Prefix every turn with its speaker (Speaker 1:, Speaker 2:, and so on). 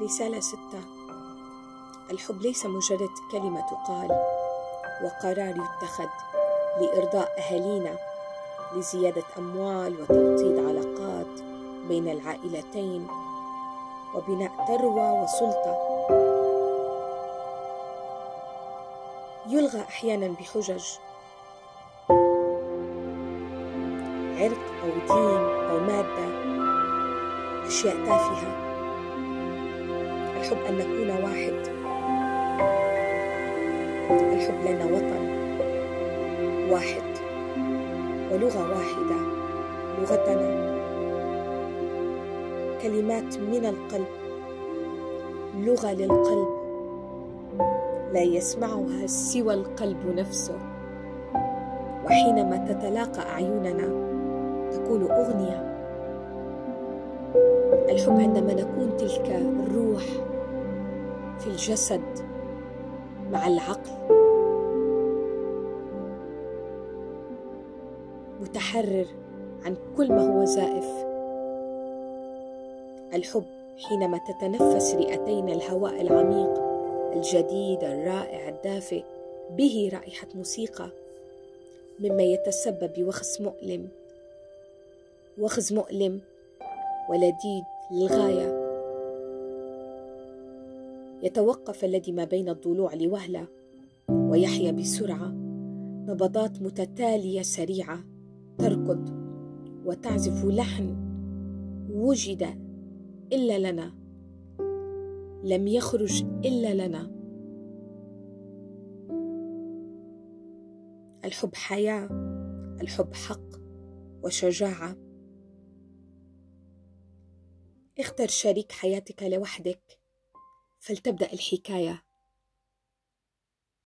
Speaker 1: رسالة 6. الحب ليس مجرد كلمة تقال وقرار يتخذ لإرضاء أهالينا، لزيادة أموال وتوطيد علاقات بين العائلتين وبناء ثروة وسلطة. يلغى أحيانا بحجج عرق أو دين أو مادة، أشياء تافهة. الحب أن نكون واحد، الحب لنا وطن واحد ولغة واحدة، لغتنا كلمات من القلب، لغة للقلب لا يسمعها سوى القلب نفسه. وحينما تتلاقى أعيننا تكون أغنية. الحب عندما نكون تلك الروح في الجسد مع العقل، متحرر عن كل ما هو زائف. الحب حينما تتنفس رئتين الهواء العميق الجديد الرائع الدافئ به رائحة موسيقى، مما يتسبب بوخز مؤلم ولذيذ للغاية. يتوقف الذي ما بين الضلوع لوهلة ويحيا بسرعة، نبضات متتالية سريعة تركض وتعزف لحن وجد إلا لنا، لم يخرج إلا لنا. الحب حياة، الحب حق وشجاعة. اختر شريك حياتك لوحدك فلتبدأ الحكاية.